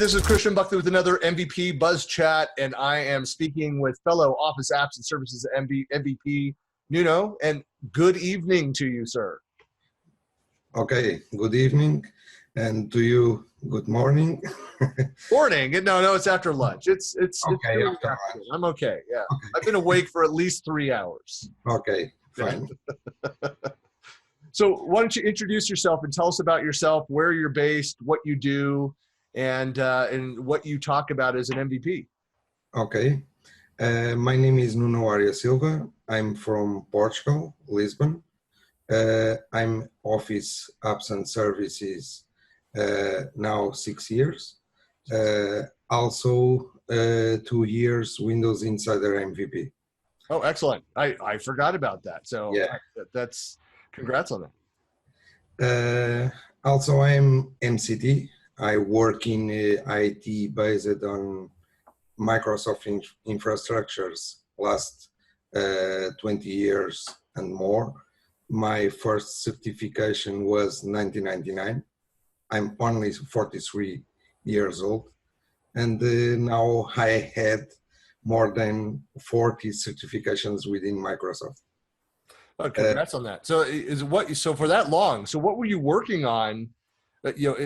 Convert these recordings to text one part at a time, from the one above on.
this is Christian Buckley with another MVP Buzz Chat, and I am speaking with fellow Office Apps and Services MVP, Nuno, and good evening to you, sir. Okay, good evening, and to you, good morning. Morning. No, it's after lunch. It's okay. really After afternoon. lunch. I'm okay. Yeah, Okay. I've been awake for at least 3 hours. Okay, fine. So why don't you introduce yourself and tell us about yourself, where you're based, what you do, and what you talk about as an MVP. Okay, my name is Nuno Arias Silva. I'm from Portugal, Lisbon. I'm Office Apps and Services now 6 years. Also 2 years Windows Insider MVP. Oh, excellent. I forgot about that. So yeah. That's congrats on that. Also, I'm MCT. I work in IT based on Microsoft infrastructures last 20 years and more. My first certification was 1999. I'm only 43 years old, and now I had more than 40 certifications within Microsoft. Oh, congrats on that. So for that long, so what were you working on,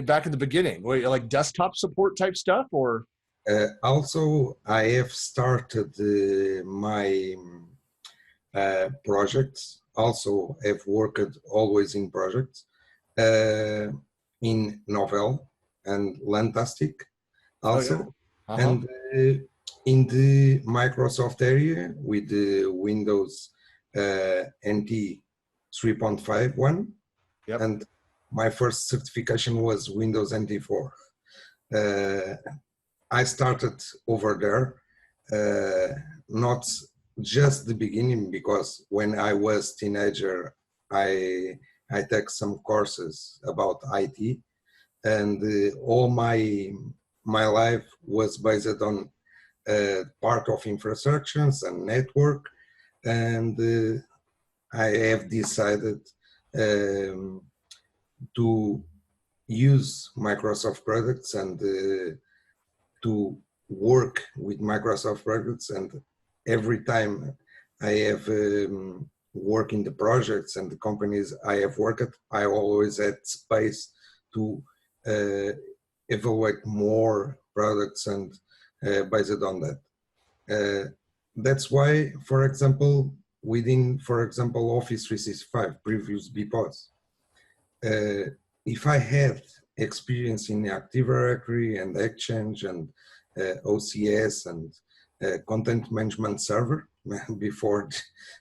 back in the beginning? Were you like desktop support type stuff, or? Also, I have started my projects. Also, have worked always in projects in Novell and Lantastic. Also, oh, yeah. And in the Microsoft area with the Windows NT 3.5 one. Yep. And my first certification was Windows NT 4. I started over there, not just the beginning, because when I was teenager, I took some courses about IT, and all my life was based on part of infrastructures and network, and I have decided to use Microsoft products and to work with Microsoft products. And every time I have worked in the projects and the companies I have worked, I always had space to evaluate more products and based on that. That's why, for example, within, for example, Office 365, previous BPOS, if I had experience in Active Directory and Exchange and OCS and content management server before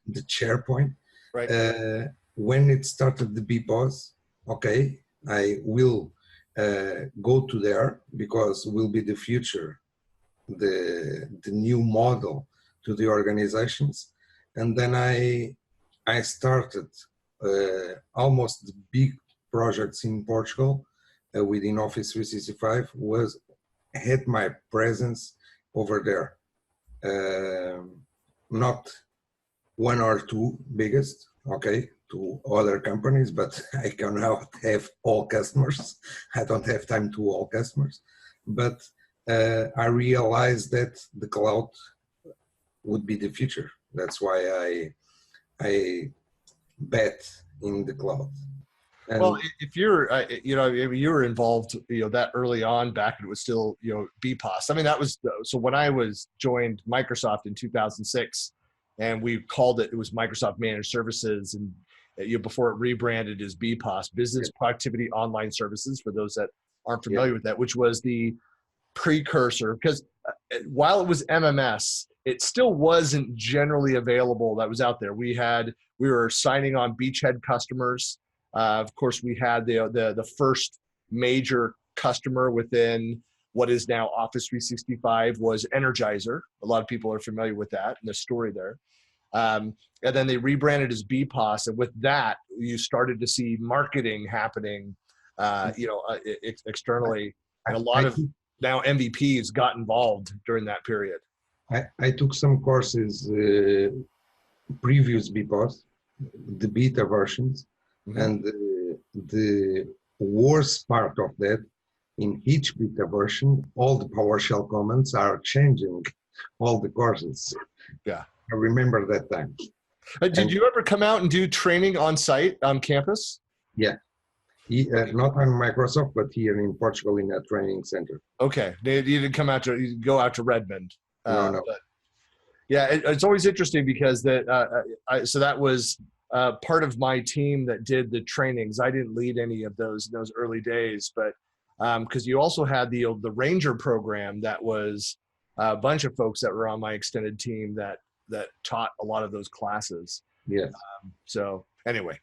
the SharePoint, right. When it started the BPOS, okay, I will go to there because will be the future, the new model to the organizations. And then I started almost the big projects in Portugal within Office 365 had my presence over there. Not one or two biggest, okay, to other companies, but I cannot have all customers. I don't have time to all customers. But I realized that the cloud would be the future. That's why I bet in the cloud. And well, if you're, you were involved, that early on back when it was still, BPOS. I mean, that was, so when I joined Microsoft in 2006, and we called it was Microsoft Managed Services, and before it rebranded as BPOS, Business Productivity Online Services, for those that aren't familiar with that, which was the precursor, because while it was MMS, it still wasn't generally available. That was out there. We were signing on beachhead customers. Of course, we had the first major customer within what is now Office 365 was Energizer. A lot of people are familiar with that and the story there. And then they rebranded as BPOS, and with that, you started to see marketing happening, externally, and a lot of now MVPs got involved during that period. I took some courses, previous BPOS, the beta versions. Mm-hmm. And the worst part of that in each beta version, all the PowerShell commands are changing all the courses. Yeah. I remember that time. Did you ever come out and do training on site on campus? Yeah. Not on Microsoft, but here in Portugal in a training center. Okay. You didn't come out to, you go out to Redmond. No. But yeah, it's always interesting because so that was part of my team that did the trainings. I didn't lead any of those in those early days, but because you also had the Ranger program that was a bunch of folks that were on my extended team that taught a lot of those classes. Yes. So anyway,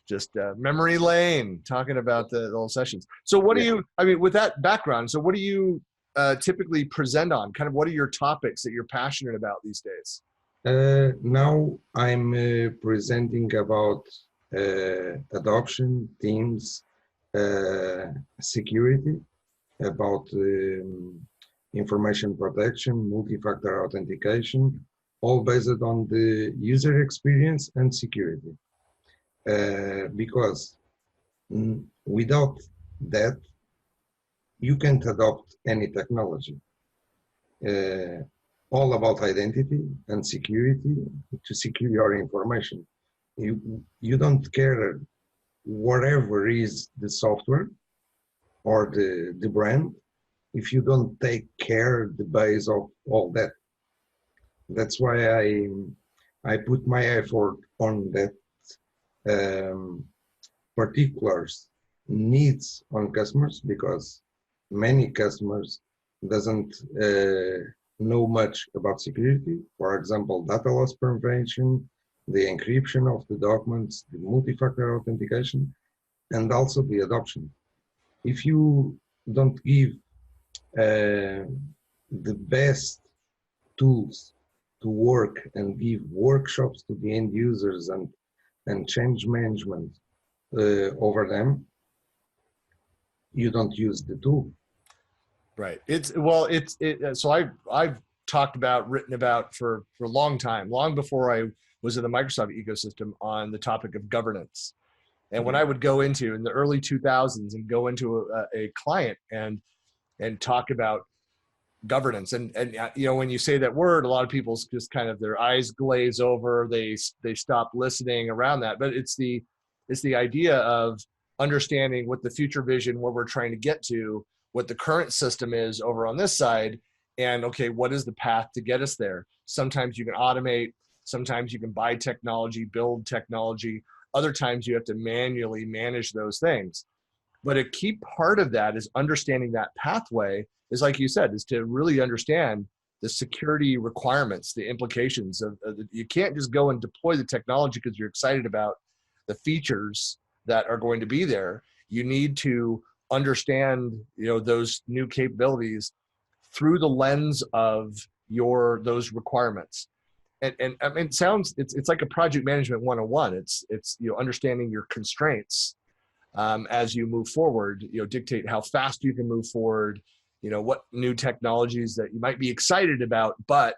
just memory lane, talking about the old sessions. So what do you, I mean, with that background, so what do you typically present on? Kind of what are your topics that you're passionate about these days? Now I'm presenting about adoption, teams, security, about information protection, multi-factor authentication, all based on the user experience and security. Because without that, you can't adopt any technology. All about identity and security to secure your information. You don't care whatever is the software or the brand if you don't take care the base of all that. That's why I put my effort on that particulars needs on customers, because many customers doesn't know much about security. For example, data loss prevention, the encryption of the documents, the multi-factor authentication, and also the adoption. If you don't give the best tools to work and give workshops to the end users and change management over them, you don't use the tool. Right. So I've talked about, written about for a long time, long before I was in the Microsoft ecosystem, on the topic of governance. And when I would go into in the early 2000s and go into a client and talk about governance, and you know, when you say that word, a lot of people just kind of their eyes glaze over, they stop listening around that. But it's the idea of understanding what the future vision, where we're trying to get to, what the current system is over on this side, and okay, what is the path to get us there? Sometimes you can automate, sometimes you can buy technology, build technology, other times you have to manually manage those things. But a key part of that is understanding that pathway, is like you said, is to really understand the security requirements, the implications of you can't just go and deploy the technology because you're excited about the features that are going to be there. You need to understand, you know, those new capabilities through the lens of those requirements. And I mean, it's like a project management 101. It's you know, understanding your constraints as you move forward, you know, dictate how fast you can move forward, you know, what new technologies that you might be excited about, but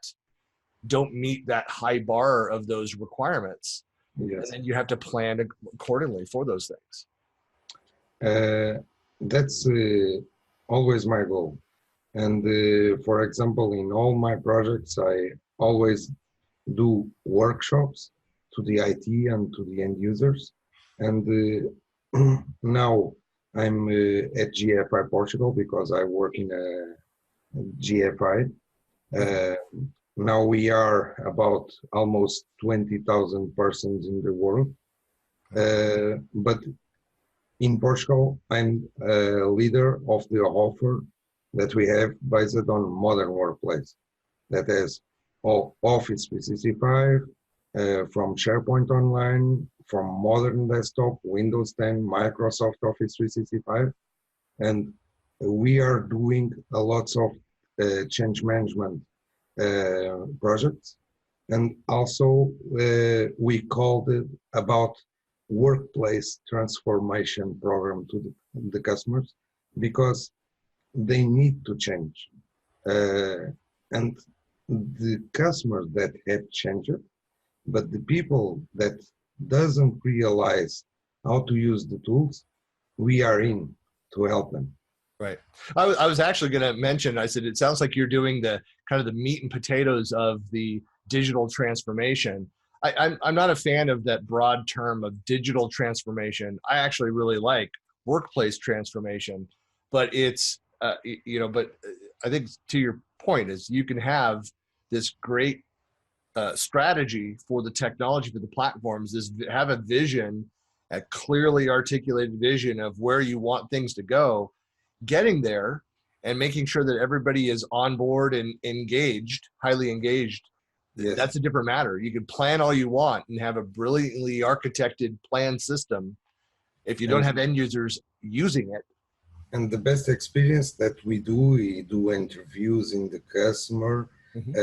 don't meet that high bar of those requirements. Yes. And then you have to plan accordingly for those things. That's always my goal. And for example, in all my projects, I always do workshops to the IT and to the end users. And now I'm at GFI Portugal because I work in a GFI. Now we are about almost 20,000 persons in the world. But in Portugal, I'm a leader of the offer that we have based on modern workplace. That has all Office 365, from SharePoint Online, from modern desktop, Windows 10, Microsoft Office 365. And we are doing a lot of change management projects. And also we called it about workplace transformation program to the customers, because they need to change. And the customers that have changed, but the people that doesn't realize how to use the tools, we are in to help them. Right. I was actually going to mention, I said, it sounds like you're doing the kind of the meat and potatoes of the digital transformation. I'm not a fan of that broad term of digital transformation. I actually really like workplace transformation, but it's, but I think to your point is you can have this great strategy for the technology, for the platforms, is have a vision, a clearly articulated vision of where you want things to go, getting there and making sure that everybody is on board and engaged, highly engaged. Yes. That's a different matter. You can plan all you want and have a brilliantly architected plan system. If you don't And have end users using it. and the best experience that we do interviews in the customer Mhm.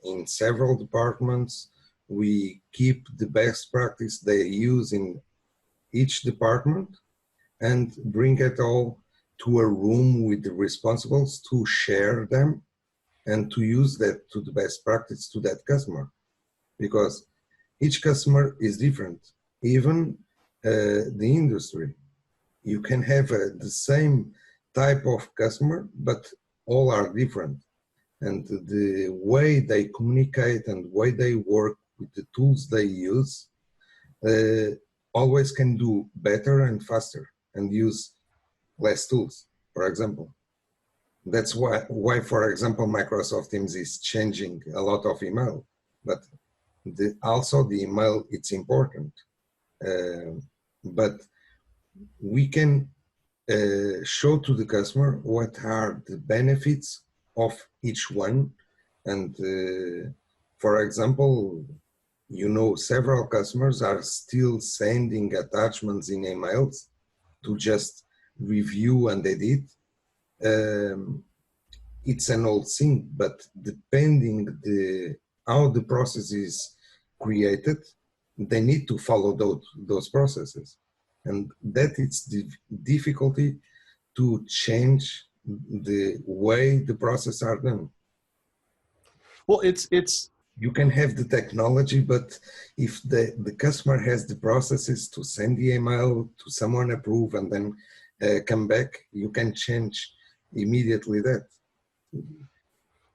in several departments. We keep the best practice they use in each department and bring it all to a room with the responsibles to share them and to use that to the best practice to that customer, because each customer is different. Even the industry, you can have the same type of customer, but all are different. And the way they communicate and the way they work with the tools they use uh, always can do better and faster and use less tools, for example. That's why, for example, Microsoft Teams is changing a lot of email, but also the email, it's important. Uh, but we can show to the customer what are the benefits of each one. And for example, several customers are still sending attachments in emails to just review and edit. Um, it's an old thing, but depending how the process is created, they need to follow those processes. And that it's the difficulty to change the way the processes are done. Well, it's You can have the technology, but if the customer has the processes to send the email to someone approve and then come back, you can change immediately that.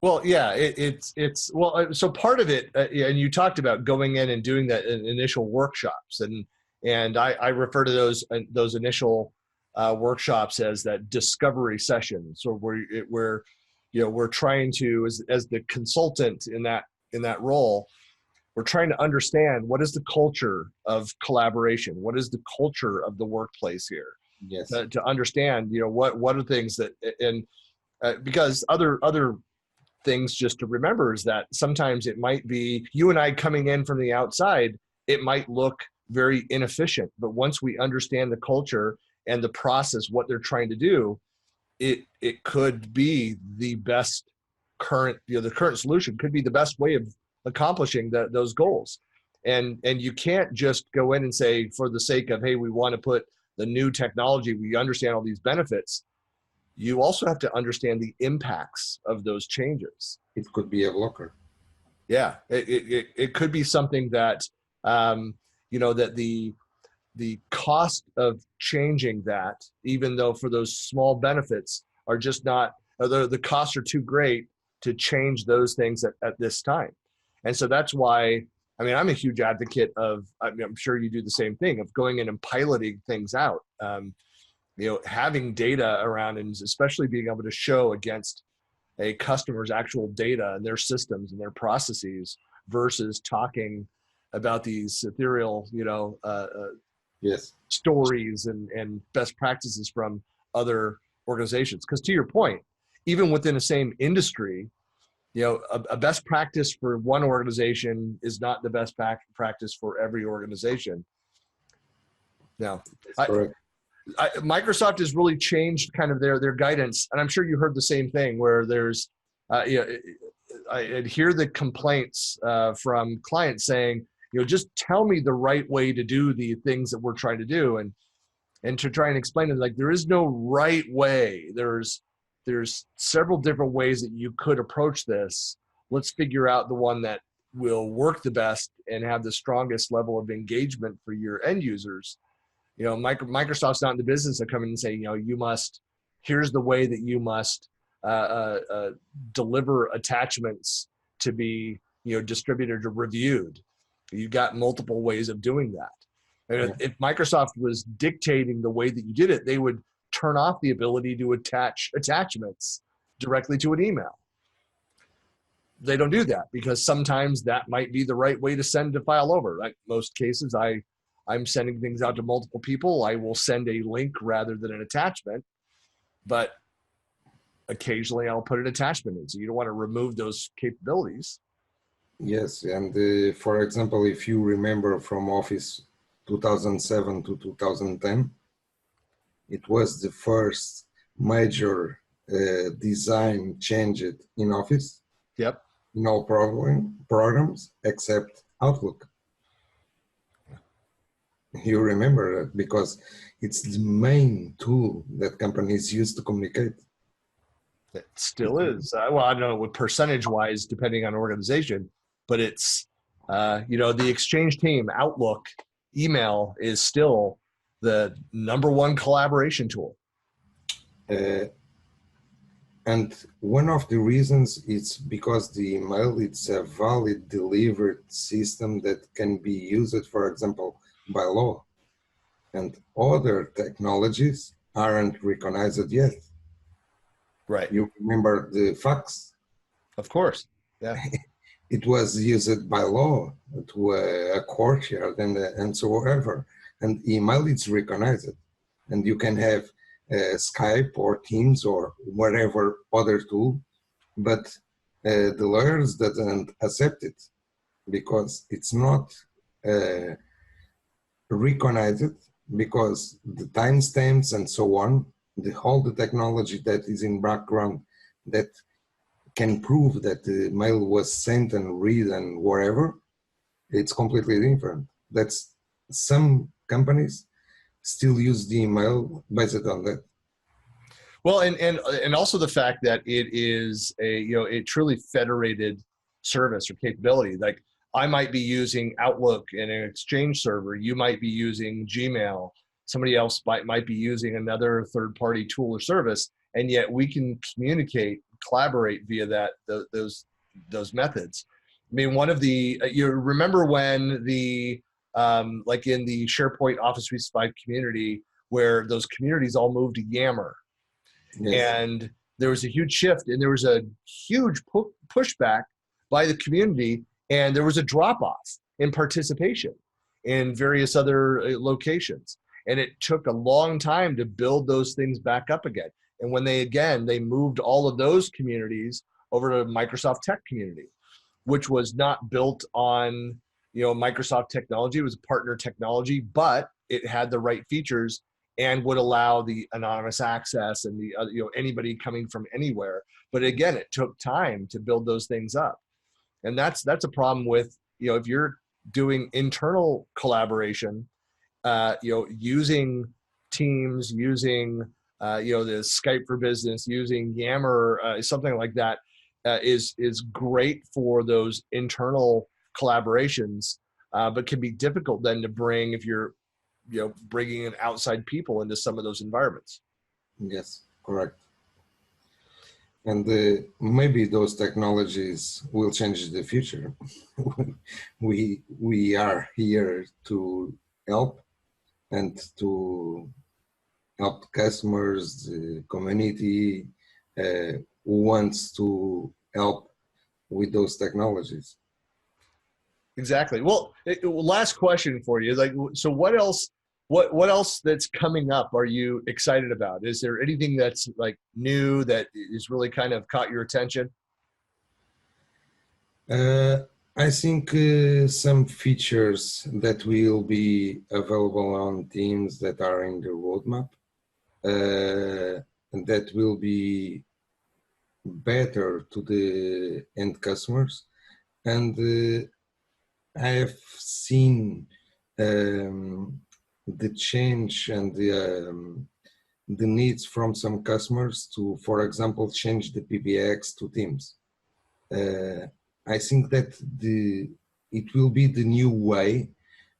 well, yeah, it's well. So part of it, yeah, and you talked about going in and doing that in initial workshops, and I refer to those initial workshops as that discovery session. So where we're trying to, as the consultant in that role, we're trying to understand what is the culture of collaboration, what is the culture of the workplace here, Yes. to understand what are things that, and because other things just to remember is that sometimes it might be you and I coming in from the outside, it might look very inefficient, but once we understand the culture and the process, what they're trying to do, it could be the best current, the current solution could be the best way of accomplishing those goals. And you can't just go in and say, for the sake of, hey, we want to put the new technology, we understand all these benefits. You also have to understand the impacts of those changes. It could be a blocker. Yeah, it could be something that, that the cost of changing that, even though for those small benefits are just not, the costs are too great to change those things at this time. And so that's why, I mean, I'm a huge advocate of, I mean, I'm sure you do the same thing, of going in and piloting things out. Having data around, and especially being able to show against a customer's actual data and their systems and their processes versus talking about these ethereal, Yes. stories and best practices from other organizations. Because to your point, even within the same industry, a best practice for one organization is not the best practice for every organization. Now, That's correct. Microsoft has really changed kind of their guidance, and I'm sure you heard the same thing. Where there's, I hear the complaints from clients saying, just tell me the right way to do the things that we're trying to do, and to try and explain it, like there is no right way. There's several different ways that you could approach this. Let's figure out the one that will work the best and have the strongest level of engagement for your end users. Microsoft's not in the business of coming and saying, you must here's the way that you must deliver attachments to be, distributed or reviewed. You've got multiple ways of doing that. And if Microsoft was dictating the way that you did it, they would turn off the ability to attach attachments directly to an email. They don't do that because sometimes that might be the right way to send a file over. Like most cases, I'm sending things out to multiple people. I will send a link rather than an attachment, but occasionally I'll put an attachment in. So you don't want to remove those capabilities. Yes, and for example, if you remember from Office 2007 to 2010, it was the first major design change in Office. Yep. In all programs except Outlook. You remember that because it's the main tool that companies use to communicate. It still is. Well, I don't know what percentage-wise, depending on organization, but it's, the Exchange team, Outlook, email is still the #1 collaboration tool. And one of the reasons is because the email, it's a valid delivered system that can be used, for example, by law. And other technologies aren't recognized yet. Right. You remember the fax? Of course. Yeah. It was used by law to a courtyard and so ever. And email is recognized. And you can have Skype or Teams or whatever other tool, but the lawyers doesn't accept it because it's not recognized, because the timestamps and so on, the technology that is in background that can prove that the mail was sent and read and whatever, it's completely different. That's some companies still use the email based on that. Well, and also the fact that it is a truly federated service or capability. Like I might be using Outlook in an Exchange server, you might be using Gmail, somebody else might be using another third-party tool or service, and yet we can communicate, collaborate via those methods. I mean, one of the you remember when the like in the SharePoint Office 365 community, where those communities all moved to Yammer. Yes. And there was a huge shift, and there was a huge pushback by the community, and there was a drop-off in participation in various other locations. And it took a long time to build those things back up again. And when they moved all of those communities over to Microsoft Tech Community, which was not built on Microsoft technology. It was partner technology, but it had the right features and would allow the anonymous access and the anybody coming from anywhere. But again, it took time to build those things up, and that's a problem with if you're doing internal collaboration, using Teams, using the Skype for Business, using Yammer, something like that is great for those internal collaborations, but can be difficult then to bring if you're bringing in outside people into some of those environments. Yes, correct. And maybe those technologies will change the future. we are here to help and to help customers, the community who wants to help with those technologies. Exactly. Well, last question for you. Like, so what else? What else that's coming up are you excited about? Is there anything that's like new that is really kind of caught your attention? I think some features that will be available on Teams that are in the roadmap and that will be better to the end customers. And I have seen the change and the needs from some customers to, for example, change the PBX to Teams. I think that it will be the new way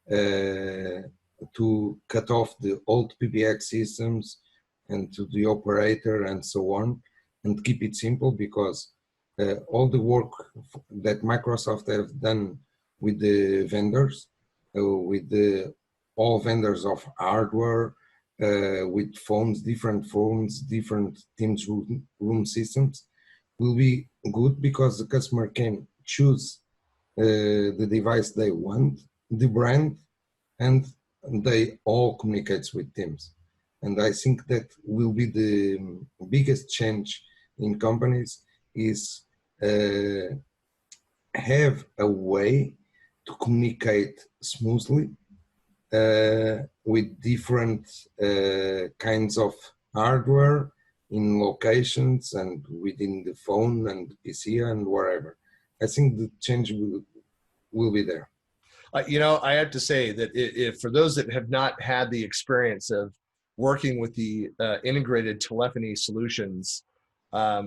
to cut off the old PBX systems and to the operator and so on, and keep it simple, because all the work that Microsoft have done with the vendors, all vendors of hardware, with phones, different Teams room systems, will be good, because the customer can choose the device they want, the brand, and they all communicates with Teams. And I think that will be the biggest change in companies, is have a way to communicate smoothly with different kinds of hardware in locations and within the phone and PC and wherever. I think the change will be there. I have to say that if for those that have not had the experience of working with the integrated telephony solutions, I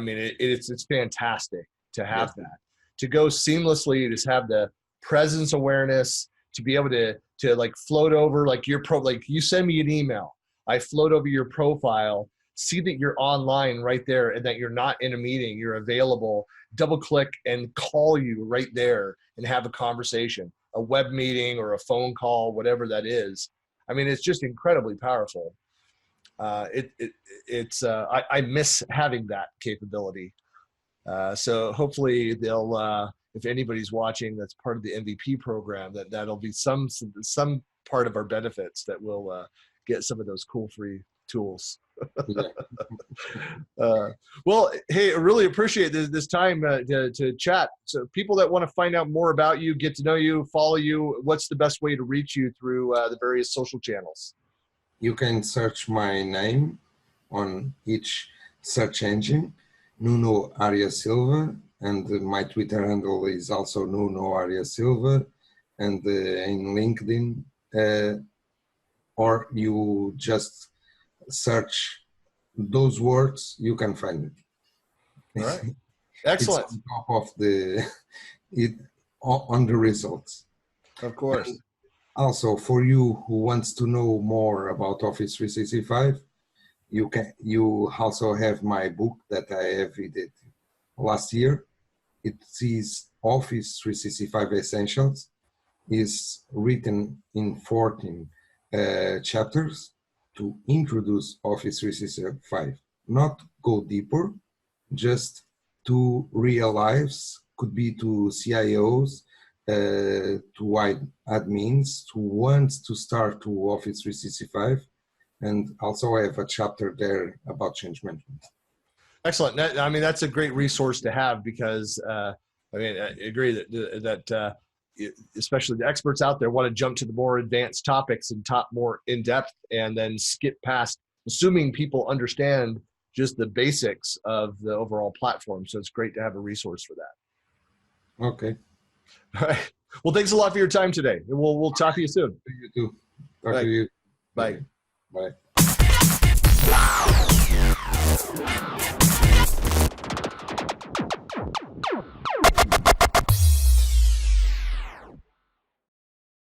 mean, it's fantastic to have that, to go seamlessly, to have the presence awareness, to be able to like float over, like like you send me an email, I float over your profile, see that you're online right there and that you're not in a meeting, you're available, double click and call you right there and have a conversation, a web meeting or a phone call, whatever that is. I mean, it's just incredibly powerful. I miss having that capability. So hopefully they'll, if anybody's watching that's part of the MVP program, that'll be some part of our benefits that will get some of those cool free tools. Well, hey, I really appreciate this time to chat. So people that want to find out more about you, get to know you, follow you, what's the best way to reach you through the various social channels? You can search my name on each search engine, Nuno Arias Silva, and my Twitter handle is also Nuno Arias Silva, and in LinkedIn, or you just search those words, you can find it. All right, excellent. It's on top of on the results. Of course. And also, for you who wants to know more about Office 365, you also have my book that I have edited last year. It is Office 365 Essentials. Is written in 14 chapters to introduce Office 365, not go deeper, just to realize, could be to CIOs, to admins, who want to start to Office 365, and also I have a chapter there about change management. Excellent. I mean, that's a great resource to have, because I mean, I agree that especially the experts out there want to jump to the more advanced topics and talk more in depth, and then skip past, assuming people understand just the basics of the overall platform. So it's great to have a resource for that. Okay. All right. Well, thanks a lot for your time today. We'll talk to you soon. You too. Talk to you. Bye. Bye.